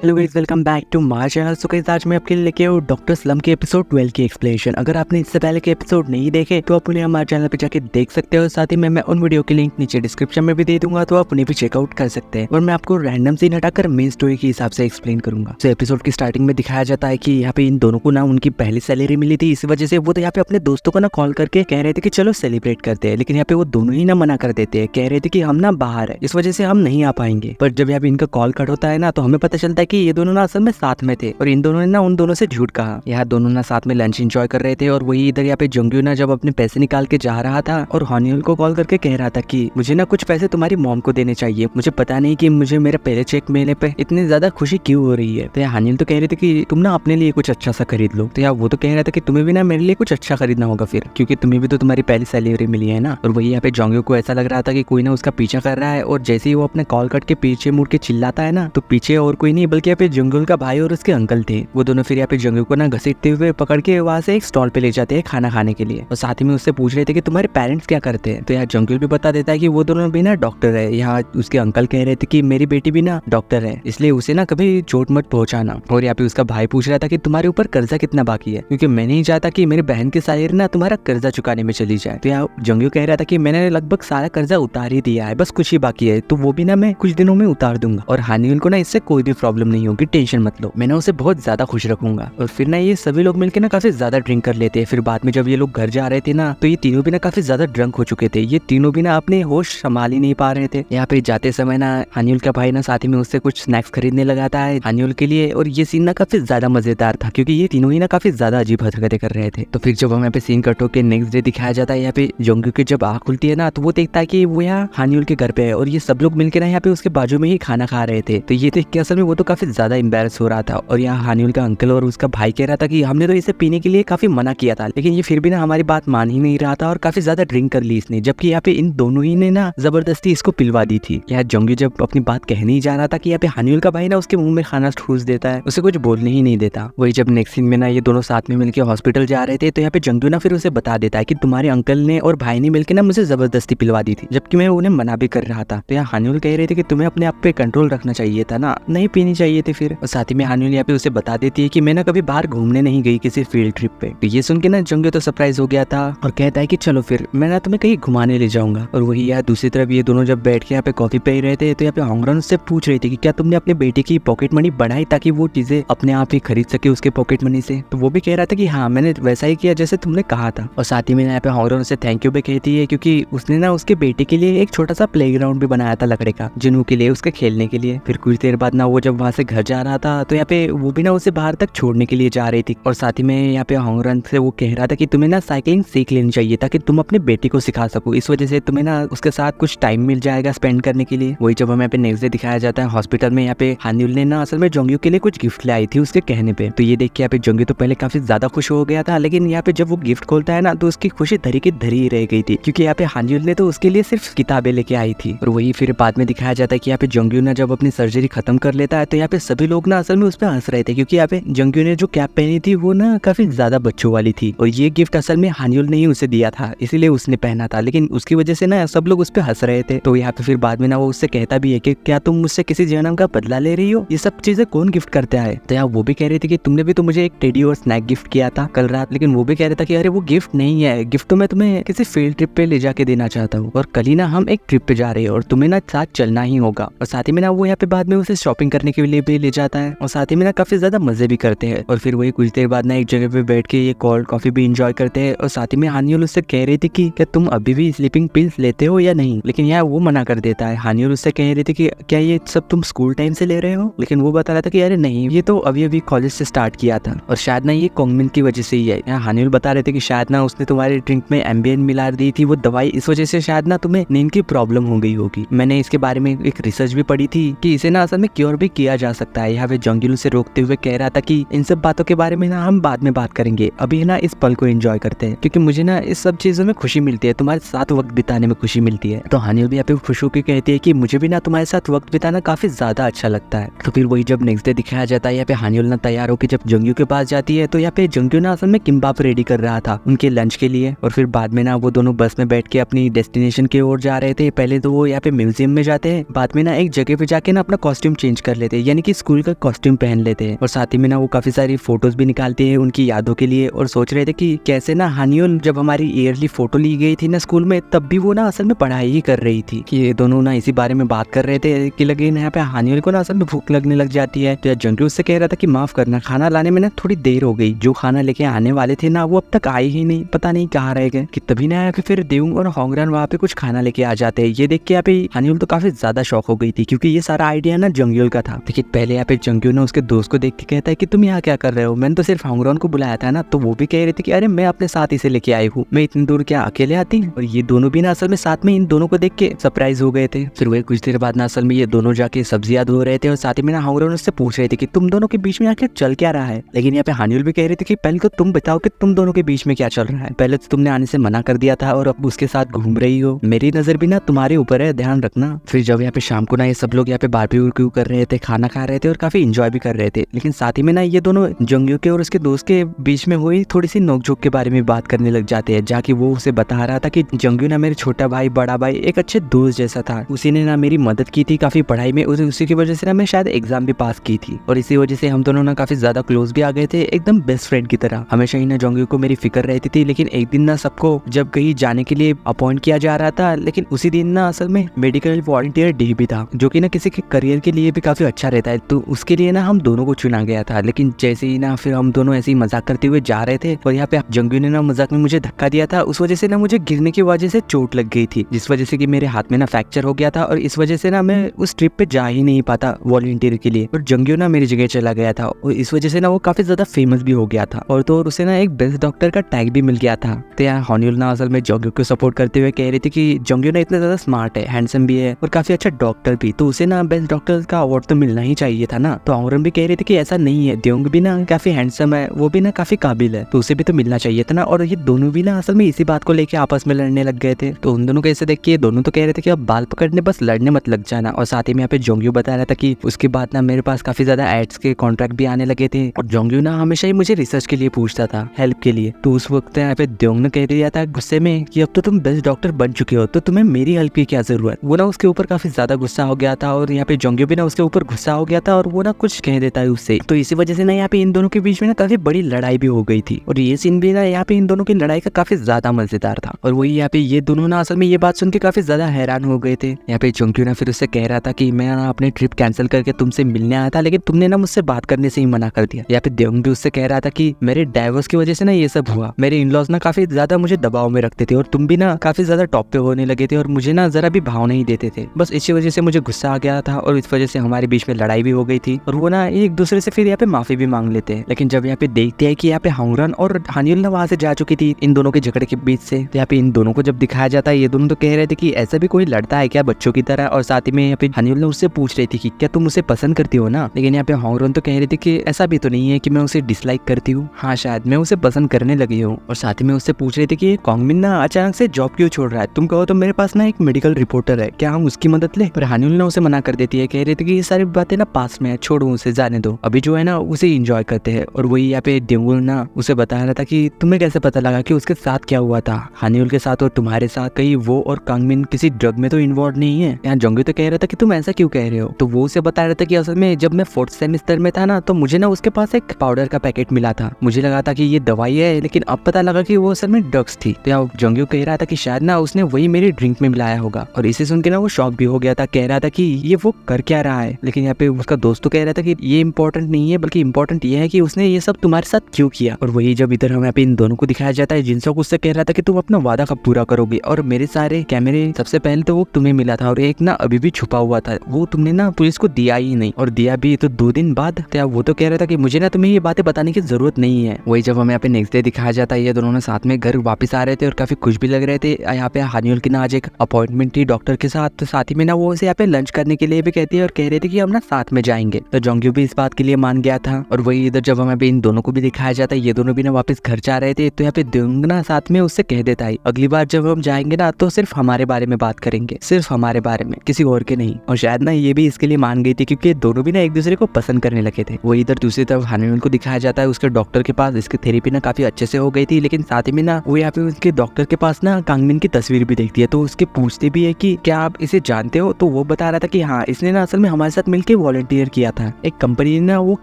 Hello guys, welcome back to my channel. So guys, आज मैं आपके लिए लेके आया हूं डॉक्टर स्लम के एपिसोड 12 की एक्सप्लेनेशन। अगर आपने इससे पहले के एपिसोड नहीं देखे तो आप उन्हें हमारे चैनल पे जाके देख सकते हो। साथ ही मैं उन वीडियो की लिंक नीचे डिस्क्रिप्शन में भी दे दूंगा, तो आप उन्हें भी चेकआउट कर सकते हैं। और मैं आपको रैंडम सीन हटाकर मेन स्टोरी के हिसाब से एक्सप्लेन करूंगा। तो एपिसोड की स्टार्टिंग में दिखाया जाता है कि यहाँ पे इन दोनों को ना उनकी पहली सैलरी मिली थी। इस वजह से वो तो यहाँ पे अपने दोस्तों को ना कॉल करके कह रहे थे कि चलो सेलिब्रेट करते हैं, लेकिन यहाँ पे वो दोनों ही ना मना कर देते हैं। कह रहे थे कि हम ना बाहर है, इस वजह से हम नहीं आ पाएंगे। पर जब यहाँ पे इनका कॉल कट होता है ना, तो हमें पता चलता है कि ये दोनों ना असल में साथ में थे और इन दोनों ने ना उन दोनों से झूठ कहा। यहाँ दोनों ना साथ में लंच एंजॉय कर रहे थे और वही इधर यहाँ पे जंगयू ना जब अपने पैसे निकाल के जा रहा था और हानियुल को कॉल करके कह रहा था कि मुझे ना कुछ पैसे तुम्हारी मॉम को देने चाहिए। मुझे पता नहीं कि मुझे मेरा पहले चेक मिलने पे इतनी ज्यादा खुशी क्यों हो रही है। तो यहाँ हानियुल तो कह रहे थे कि तुम ना अपने लिए कुछ अच्छा सा खरीद लो। तो यहाँ वो तो कह रहा था कि तुम्हें भी ना मेरे लिए कुछ अच्छा खरीदना होगा फिर, क्योंकि तुम्हें भी तो तुम्हारी पहली सैलरी मिली है ना। और वही यहाँ पे जंगयू को ऐसा लग रहा था कि कोई ना उसका पीछा कर रहा है, और जैसे ही वो अपने कॉल कट के पीछे मुड़ के चिल्लाता है ना, तो पीछे और कोई नहीं बल्कि यहाँ पे जंगल का भाई और उसके अंकल थे। वो दोनों फिर यहाँ पे जंगल को ना घसीटते हुए पकड़ के वहाँ से एक स्टॉल पे ले जाते हैं खाना खाने के लिए। और साथ ही में उससे पूछ रहे थे कि तुम्हारे पेरेंट्स क्या करते हैं। तो यहाँ जंगल भी बता देता है कि वो दोनों भी ना डॉक्टर है। यहाँ उसके अंकल कह रहे थे कि मेरी बेटी भी ना डॉक्टर है, इसलिए उसे ना कभी चोट मत पहुंचाना। और यहाँ पे उसका भाई पूछ रहा था कि तुम्हारे ऊपर कर्जा कितना बाकी है, क्योंकि मैं नहीं चाहता कि मेरी बहन की सैलरी ना तुम्हारा कर्जा चुकाने में चली जाए। तो यहाँ जंगल कह रहा था कि मैंने लगभग सारा कर्जा उतार ही दिया है, बस कुछ ही बाकी है, तो वो भी ना मैं कुछ दिनों में उतार दूंगा। और हानियुल को ना इससे कोई भी प्रॉब्लम नहीं होगी, टेंशन मत लो, मैंने उसे बहुत ज्यादा खुश रखूंगा। और फिर ना ये सभी लोग मिलकर ना काफी ज्यादा ड्रिंक कर लेते हैं। फिर बाद में जब ये लोग घर जा रहे थे ना, तो ये तीनों भी ना काफी ज्यादा ड्रंक हो चुके थे। ये तीनों भी ना अपने होश संभाल ही नहीं पा रहे थे। यहाँ पे जाते समय ना हानियुल का भाई ना साथ ही में उससे कुछ स्नैक्स खरीदने लगाता है हानियुल के लिए। और ये सीन ना काफी ज्यादा मजेदार था, क्योंकि ये तीनों ही ना काफी ज्यादा अजीब हरकतें कर रहे थे। तो फिर जब हम यहाँ पे सीन कट होके नेक्स्ट डे दिखाया जाता है, यहाँ पे जंगयू की जब आँख खुलती है ना, तो वो देखता है कि वो यहाँ हानियुल के घर पे है और ये सब लोग मिलकर ना यहाँ पे उसके बाजू में ही खाना खा रहे थे। तो ये देख के असल में वो तो काफी ज्यादा एम्बैरस हो रहा था। और यहाँ हानियुल का अंकल और उसका भाई कह रहा था कि हमने तो इसे पीने के लिए काफी मना किया था, लेकिन ये फिर भी ना हमारी बात मान ही नहीं रहा था और काफी ज्यादा ड्रिंक कर ली इसने, जबकि यहाँ पे इन दोनों ही ने ना जबरदस्ती इसको पिलवा दी थी। यहाँ जंगयू जब अपनी बात कहने ही जा रहा था कि यहाँ पे हानियुल का भाई ना उसके मुंह में खाना ठूस देता है, उसे कुछ बोलने ही नहीं देता। वही जब नेक्स्ट सीन में ना ये दोनों साथ में मिलकर हॉस्पिटल जा रहे थे, तो यहाँ पे जंगयू ना फिर उसे बता देता है कि तुम्हारे अंकल ने और भाई ने मिलकर ना मुझे जबरदस्ती पिलवा दी थी, जबकि मैं उन्हें मना भी कर रहा था। तो यहाँ हानियुल कह रहे थे कि तुम्हें अपने आप पे कंट्रोल रखना चाहिए था ना, नहीं पीनी चाहिए थी फिर। और साथ ही में हानियुल यहाँ पे उसे बता देती है कि मैं ना कभी बाहर घूमने नहीं गई किसी फील्ड ट्रिप पे। तो ये सुन के ना जंगयू तो सरप्राइज हो गया था और कहता है कि चलो फिर मैं ना तुम्हें कहीं घुमाने ले जाऊंगा। और वही यार दूसरी तरफ ये दोनों जब बैठ के यहाँ पे कॉफी पी रहे थे, तो यहाँ पे होंगरन उससे पूछ रही थी कि क्या तुमने अपने बेटे की पॉकेट मनी बढ़ाई ताकि वो चीजें अपने आप ही खरीद सके उसके पॉकेट मनी से। तो वो भी कह रहा था कि हाँ, मैंने वैसा ही किया जैसे तुमने कहा था। और साथ ही में यहाँ पे होंगरन उससे थैंक यू भी कहती है, क्योंकि उसने ना उसके बेटे के लिए एक छोटा सा प्लेग्राउंड भी बनाया था लकड़े का, जिन्हों के लिए उसके खेलने के लिए। फिर कुछ देर बाद ना वो जब वहाँ से घर जा रहा था, तो यहाँ पे वो भी ना उसे बाहर तक छोड़ने के लिए जा रही थी। और साथ ही में यहाँ पे होंगरन से वो कह रहा था कि तुम्हें ना साइकिलिंग सीख लेनी चाहिए ताकि तुम अपने बेटे को सिखा सको, इस वजह से तुम्हें ना उसके साथ कुछ टाइम मिल जाएगा स्पेंड करने के लिए। वही जब हमें यहाँ पे नेक्स्ट डे दिखाया जाता है हॉस्पिटल में, यहाँ पे हानियुल ने ना असल में जंगयू के लिए कुछ गिफ्ट लाई थी उसके कहने पे। तो ये देख के यहाँ पे जंगयू तो पहले काफी ज्यादा खुश हो गया था, लेकिन यहाँ पे जब वो गिफ्ट खोलता है ना, तो उसकी खुशी धरी की धरी ही रह गई थी, क्योंकि यहाँ पे हानियुल ने तो उसके लिए सिर्फ किताबें लेके आई थी। और वही फिर बाद में दिखाया जाता है कि यहाँ पे जंगयू ना जब अपनी सर्जरी खत्म कर लेता है, तो यहाँ पे सभी लोग ना असल में उस पर हंस रहे थे, क्योंकि यहाँ पे जंगयू ने जो कैप पहनी थी वो ना काफी ज्यादा बच्चों वाली थी। और ये गिफ्ट असल में हानियुल ने ही उसे दिया था, इसीलिए उसने पहना था, लेकिन उसकी वजह से ना सब लोग उस पर हंस रहे थे। तो यहाँ पे फिर बाद में ना वो उससे कहता भी है कि क्या तुम मुझसे किसी जन्म का बदला ले रही हो, ये सब चीजें कौन गिफ्ट करता है। तो यहाँ वो भी कह रही थी कि तुमने भी तो मुझे एक टेडी और स्नैक गिफ्ट किया था कल रात, लेकिन वो भी कह रहा था कि अरे वो गिफ्ट नहीं है, गिफ्ट तो मैं तुम्हें किसी फील्ड ट्रिप पे ले जाके देना चाहता हूँ, और कल ही ना हम एक ट्रिप पे जा रहे हैं और तुम्हें ना साथ चलना ही होगा। और साथ ही में ना वो यहाँ पे बाद में उसे शॉपिंग करने के लिए भी ले जाता है, और साथ ही में ना काफी ज्यादा मजे भी करते हैं। और फिर वही कुछ देर बाद ना एक जगह पे बैठ के ये कोल्ड कॉफी भी इंजॉय करते हैं। और साथ ही में हानियुल उससे कह रही थी कि क्या तुम अभी भी स्लीपिंग पिल्स लेते हो या नहीं, लेकिन यहाँ वो मना कर देता है। हानियुल उससे कह रही थी कि क्या ये सब तुम स्कूल टाइम से ले रहे हो, लेकिन वो बता रहा था कि अरे नहीं, ये तो अभी अभी कॉलेज से स्टार्ट किया था, और शायद ना ये कोंगमिन की वजह से ही है। यहाँ हानियुल बता रहे थे कि शायद ना उसने तुम्हारे ड्रिंक में एम्बियन मिला दी थी वो दवाई, इस वजह से शायद ना तुम्हें नींद की प्रॉब्लम हो गई होगी। मैंने इसके बारे में एक रिसर्च भी पढ़ी थी कि इसे ना असल में क्योर भी किया जा सकता है। यहाँ पे जंगयू से रोकते हुए कह रहा था कि इन सब बातों के बारे में ना हम बाद में बात करेंगे, अभी ना इस पल को एंजॉय करते हैं, क्योंकि मुझे ना इस सब चीजों में खुशी मिलती है, तुम्हारे साथ वक्त बिताने में खुशी मिलती है। तो हानियुल भी यहाँ पे खुश होकर कहती है कि मुझे भी ना तुम्हारे साथ वक्त बिताना काफी ज्यादा अच्छा लगता है। तो फिर वही जब नेक्स्ट डे दिखाया जाता है, यहाँ पे हानियुल ना तैयार होकर जब जंगयू के पास जाती है, तो यहाँ पे जंगयू ना असल में किम्बाप रेडी कर रहा था उनके लंच के लिए। और फिर बाद में ना वो दोनों बस में बैठ के अपनी डेस्टिनेशन की ओर जा रहे थे। पहले तो वो यहाँ पे म्यूजियम में जाते हैं, बाद में ना एक जगह पे जाके ना अपना कॉस्ट्यूम चेंज कर लेते हैं, यानी कि स्कूल का कॉस्ट्यूम पहन लेते हैं और साथ ही में ना वो काफी सारी फोटोज भी निकालते हैं उनकी यादों के लिए और सोच रहे थे कि कैसे ना हानियोल जब हमारी ईयरली फोटो ली गई थी ना स्कूल में तब भी वो ना असल में पढ़ाई ही कर रही थी। कि ये दोनों ना इसी बारे में बात कर रहे थे कि लेकिन यहाँ पे हानियोल को ना असल में भूख लगने लग जाती है। तो जंगली उससे कह रहा था कि माफ करना, खाना लाने में ना थोड़ी देर हो गई, जो खाना लेके आने वाले थे ना वो अब तक आए ही नहीं, पता नहीं कहाँ रह गए। कि तभी ना यहाँ पे फिर देवंग और होंगरान वहाँ पे कुछ खाना लेके आ जाते हैं। ये देख के यहाँ पे हानियोल तो काफी ज्यादा शॉक हो गई थी क्योंकि ये सारा आइडिया ना जंगल का था। लेकिन पहले यहाँ पे जंगल ना उसके दोस्त को देख के कहता है कि तुम यहाँ क्या कर रहे हो, मैंने तो सिर्फ होंगरान को बुलाया था ना। तो वो भी कह रही थी कि अरे मैं अपने साथ इसे लेके आई हूँ, मैं इतनी दूर क्या अकेले आती हूँ। और ये दोनों भी ना असल में साथ में इन दोनों को देख के सरप्राइज हो गए थे। फिर वही कुछ देर बाद ना असल में ये दोनों जाके सब्जियां धो रहे थे और साथ ही में ना होंगरान उससे पूछ रहे थे कि तुम दोनों के बीच में आखिर चल क्या रहा है। लेकिन यहाँ पे हानियोल भी कह रही थी कि पहले तो तुम बताओ कि तुम दोनों के बीच में क्या चल रहा है, पहले तो तुमने आने से मना कर दिया था और अब उसके साथ घूम रही हो, मेरी नजर भी ना तुम्हारे ऊपर है, ध्यान रखना। फिर जब यहाँ पे शाम को ना ये सब लोग यहाँ पे बारबेक्यू कर रहे थे, खाना खा रहे थे और काफी इंजॉय भी कर रहे थे। लेकिन साथ ही में ना ये दोनों जंगयू के और उसके दोस्त के बीच में हुई थोड़ी सी नोकझोंक के बारे में बात करने लग जाते हैं, जाके वो उसे बता रहा था कि जंगयू ना मेरे छोटा भाई बड़ा भाई एक अच्छे दोस्त जैसा था, उसी ने ना मेरी मदद की थी काफी पढ़ाई में, उसी की वजह से ना मैं शायद एग्जाम भी पास की थी और इसी वजह से हम दोनों ना काफी ज्यादा क्लोज भी आ गए थे, एकदम बेस्ट फ्रेंड की तरह। हमेशा ही ना जंगयू को मेरी फिक्र रहती थी। लेकिन एक दिन ना सबको जब कहीं जाने के लिए अपॉइंट किया जा रहा था, लेकिन उसी दिन ना असल में मेडिकल वॉलंटियर डे भी था जो कि ना किसी के करियर के लिए भी काफी अच्छा रहता है, तो उसके लिए ना हम दोनों को चुना गया था। लेकिन जैसे ही ना फिर हम दोनों ऐसे ही मजाक करते हुए जा रहे थे और यहाँ पे जंगयू ने ना मजाक में मुझे धक्का दिया था, उस वजह से ना मुझे गिरने की वजह से चोट लग गई थी, जिस वजह से कि मेरे हाथ में ना फ्रैक्चर हो गया था और इस वजह से ना मैं उस ट्रिप पे जा ही नहीं पाता वॉलंटियर के लिए और जंगयू ना मेरी जगह चला गया था और इस वजह से ना वो काफी ज्यादा फेमस भी हो गया था और तो और उसे ना एक बेस्ट डॉक्टर का टैग भी मिल गया था। तो यार हानियोल ना असल में जंगयू को सपोर्ट करते हुए कह रही थी कि जंगयू ना इतना ज्यादा स्मार्ट है, हैंडसम भी है और काफी अच्छा डॉक्टर भी, तो उसे ना बेस्ट डॉक्टर का अवार्ड तो मिलना ही चाहिए था ना। तो होंगरान भी कह रही थी कि ऐसा नहीं है, देवंग भी ना काफी हैंडसम है, वो भी ना काफी काबिल है, तो उसे भी तो मिलना चाहिए था ना। और ये दोनों भी ना असल में इसी बात को लेके आपस में लड़ने लग गए थे। तो उन दोनों को ऐसे देख के दोनों तो कह रहे थे कि अब बाल पकड़ने बस लड़ने मत लग जाना। और साथ ही में यहाँ पे जंगयू बता रहा था कि उसके बाद ना मेरे पास काफी ज्यादा एड्स के कॉन्ट्रैक्ट भी आने लगे थे और जंगयू ना हमेशा ही मुझे रिसर्च के लिए पूछता था, हेल्प के लिए। तो उस वक्त यहाँ पे देवंग ने कह दिया था गुस्से में कि अब तो तुम बेस्ट डॉक्टर बन चुके हो, तो तुम्हें मेरी हेल्प की क्या जरूरत। वो ना उसके ऊपर काफी ज्यादा गुस्सा हो गया था और यहाँ पे जंगयू भी ना उसके ऊपर गुस्सा हो गया था और वो ना कुछ कह देता है उससे। तो इसी वजह से ना यहाँ पे इन दोनों के बीच में ना काफी बड़ी लड़ाई भी हो गई थी और ये सीन भी ना यहाँ पे इन दोनों की लड़ाई का काफी ज्यादा मजेदार था। और वही यहाँ पे ये दोनों ना असल में ये बात सुन के काफी ज्यादा हैरान हो गए थे। यहाँ पे जंगयू ना फिर उससे कह रहा था कि मैं ना अपनी ट्रिप कैंसिल करके तुमसे मिलने आया था, लेकिन तुमने ना मुझसे बात करने से ही मना कर दिया। यहाँ पे देवंग भी उससे कह रहा था कि मेरे डाइवोर्स की वजह से ना ये सब हुआ, मेरे इन-लॉज ना काफी ज्यादा मुझे दबाव में रखते थे और तुम भी ना काफी ज्यादा टॉप पे होने लगे थे और मुझे ना जरा भी भाव नहीं देते थे, बस इसी वजह से मुझे गुस्सा आ गया था और इस वजह से हमारे बीच में लड़ाई भी हो गई थी। और वो ना एक दूसरे से फिर यहाँ पे माफी भी मांग लेते हैं। लेकिन जब यहाँ पे देखते हैं कि यहाँ पे होंगरान और हानियोल ना वहां से जा चुकी थी इन दोनों के झगड़े के बीच से, तो यहाँ पे इन दोनों को जब दिखाया जाता है, ये दोनों तो कह रहे थे कि ऐसा भी कोई लड़ता है क्या बच्चों की तरह। और साथ ही में यहाँ पे हानियोल ने उससे पूछ रही थी कि क्या तुम उसे पसंद करती हो ना। लेकिन यहाँ पे होंगरान तो कह रही थी कि ऐसा भी तो नहीं है कि मैं उसे डिसलाइक करती हूँ, हाँ शायद मैं उसे पसंद करने लगी हूँ। और साथ ही में उससे पूछ रही थी कि कॉन्गमिन ना अचानक से जॉब क्यों छोड़ रहा है, तुम कहो तो मेरे पास ना एक मेडिकल रिपोर्टर है, क्या हम उसकी मदद ले। पर हानियोल ने उसे मना कर देती है, कह रही थी कि ये सारी बातें ना पास में है, छोड़ो उसे, जाने दो, अभी जो है ना उसे एंजॉय करते हैं। और वही यहाँ पे देवंग ना उसे बता रहा था कि तुम्हें कैसे पता लगा कि उसके साथ क्या हुआ था, हानियोल के साथ और तुम्हारे साथ, कहीं वो और कॉन्गमिन किसी ड्रग में तो इन्वॉल्व नहीं है। यहाँ जंगयू तो कह रहा था कि तुम ऐसा क्यों कह रहे हो। तो वो उसे बता रहा था कि असल में जब मैं 4th सेमेस्टर में था ना, तो मुझे ना उसके पास एक पाउडर का पैकेट मिला था, मुझे लगा था कि ये दवाई है, लेकिन अब पता लगा कि वो असल में ड्रग्स थी। तो यहाँ जंगयू कह रहा था कि शायद ना उसने वही मेरी ड्रिंक में मिलाया होगा। और इसे सुन के ना वो शॉक भी हो गया था, कह रहा था कि ये वो कर क्या रहा है। लेकिन यहाँ पे उसका दोस्त तो कह रहा था कि ये इंपॉर्टेंट नहीं है, बल्कि इंपॉर्टेंट ये है कि उसने ये सब तुम्हारे साथ क्यों किया। और वही जब इधर हम यहाँ पे इन दोनों को दिखाया जाता है, जिनसोक उससे कह रहा था कि तुम अपना वादा कब पूरा करोगे, और मेरे सारे कैमरे सबसे पहले तो वो तुम्हें मिला था और एक ना अभी भी छुपा हुआ था, वो तुमने ना पुलिस को दिया ही नहीं, और दिया भी तो 2 दिन बाद। तो वो तो कह रहा था कि मुझे ना तुम्हें ये बातें बताने की जरूरत नहीं है। वही जब हमें यहाँ पे नेक्स्ट डे दिखाया जाता है, ये दोनों साथ में घर वापस आ रहे थे और काफी खुश भी लग रहे थे। यहाँ पे हानियोल की ना आज एक अपॉइंटमेंट थी डॉक्टर के साथ, तो साथ ही में ना वो उसे यहाँ पे लंच करने के लिए भी कहती है और कह रहे थे कि हम ना साथ में जाएंगे। तो जंगयू भी इस बात के लिए मान गया था। और वही इधर जब हमें इन दोनों को भी दिखाया जाता है, ये दोनों भी ना वापस घर जा रहे थे, तो यहाँ पे देवंग ना साथ में उससे कह देता है अगली बार जब हम जाएंगे ना तो सिर्फ हमारे बारे में बात करेंगे, सिर्फ हमारे बारे में, किसी और के नहीं। और शायद ना ये भी इसके लिए मान गई थी क्योंकि दोनों भी ना एक दूसरे को पसंद करने लगे थे। वो इधर दूसरी तरफ हानियोल को दिखाया जाता है उसके डॉक्टर के पास, इसकी थेरेपी ना काफी अच्छे से हो गई थी। लेकिन साथ ही में ना वो यहाँ पे उसके डॉक्टर के पास ना कॉन्गमिन की तस्वीर भी देखती है, तो उसके पूछते भी है कि क्या आप इसे जानते हो। तो वो बता रहा था कि हाँ, इसने ना असल में हमारे साथ मिलके वॉलंटियर किया था। एक कंपनी ने ना वो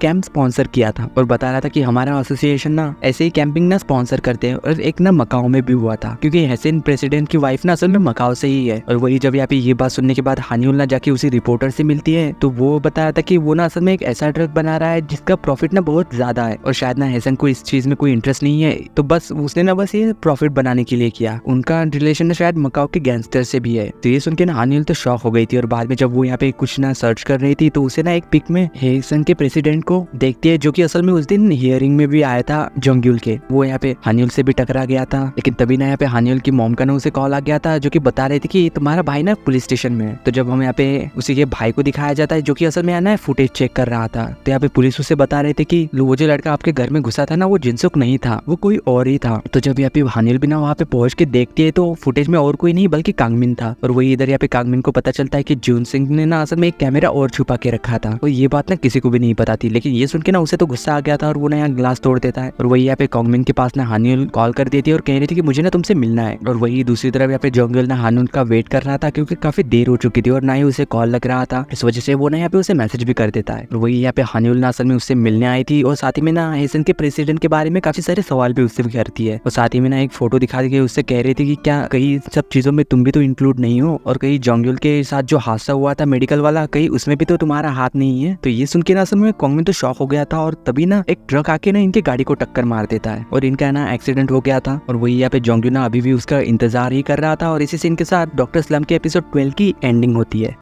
कैंप स्पॉन्सर किया था और बता रहा था कि हमारा एसोसिएशन ना ऐसे ही कैंपिंग ना स्पॉन्सर करते हैं। और एक ना मकाओ में भी हुआ था, क्योंकि हसीन प्रेसिडेंट की वाइफ ना असल में मकाओ से ही है। और वही जब यहाँ पे ये बात सुनने के बाद हानिउल ना जाके उसी रिपोर्टर से मिलती है, तो वो बताया था कि वो ना असल में एक ऐसा ड्रग बना रहा है जिसका प्रॉफिट ना बहुत ज्यादा है, और शायद ना हसन को इस चीज में कोई इंटरेस्ट नहीं है, तो बस उसने ना बस ये प्रॉफिट बनाने के लिए किया। उनका रिलेशन ना शायद मकाओ के गैंगस्टर से भी है। तो ये सुन के ना हानिउल तो शॉक हो गई थी। और बाद में जब वो यहाँ पे कुछ ना सर्च कर रही थी, तो उसे ना एक पिक में हेसन के प्रेसिडेंट को देखती है, जो कि असल में उस दिन हियरिंग में भी आया था जोंग्युल के। वो यहाँ पे हानिउल से भी टकरा गया था। लेकिन तभी ना यहाँ पे हानिउल की मॉम का ना उसे कॉल आ गया था, जो कि बता रही थी कि तुम्हारा भाई ना पुलिस स्टेशन में है। तो जब हम यहाँ पे उसी के भाई को दिखाया जाता है, जो कि असल में आना है फुटेज चेक कर रहा था, तो यहाँ पे पुलिस उसे बता रहे थे कि वो जो लड़का आपके घर में घुसा था ना, वो जिनसुक नहीं था, वो कोई और ही था। तो जब यहाँ पे हानिउल भी ना वहाँ पे पहुंच के देखती है, तो फुटेज में और कोई नहीं बल्कि कांगमिन था। और वही इधर यहाँ पे कांगमिन को पता चलता है कि जून सिंह ने ना असल में एक कैमरा और छुपा के रखा था। और ये बात ना किसी को भी नहीं पता थी, लेकिन ये सुन के ना उसे तो गुस्सा आ गया था और वो ना यहाँ ग्लास तोड़ देता है। और वही यहाँ पे कांगमिन के पास ना हानिउल कॉल कर देती है और कह रही थी कि मुझे ना तुमसे मिलना है। और वही दूसरी तरफ यहाँ पे जोंग्युल ना हानिउल का वेट कर रहा था, क्योंकि काफी देर हो चुकी थी और ना ही उसे कॉल लग रहा था। इस वजह से वो ना यहाँ पे उसे मैसेज भी कर देता है। और वही यहाँ पे हानिउल ना असल में उससे मिलने आई थी, और साथ ही में ना हेसन के प्रेसिडेंट के बारे में काफी सारे सवाल भी उससे भी करती है। और साथ ही में ना एक फोटो दिखा के उससे कह रही थी कि क्या कहीं सब चीजों में तुम भी तो इंक्लूड नहीं हो, और कहीं जोंग्युल के साथ जो हादसा हुआ था मेडिकल वाला, कहीं उसमें भी तो तुम्हारा हाथ नहीं है। तो ये सुन के ना असल में कांगमिन तो शॉक हो गया था। और तभी ना एक ट्रक आके ना इनकी गाड़ी को टक्कर मार देता है और इनका ना एक्सीडेंट हो गया था। और वही यहाँ पे जोंग्युल ना अभी भी उसका इंतजार ही कर रहा था। और इसी सीन के साथ डॉक्टर स्लम के एपिसोड 12 की एंडिंग होती है।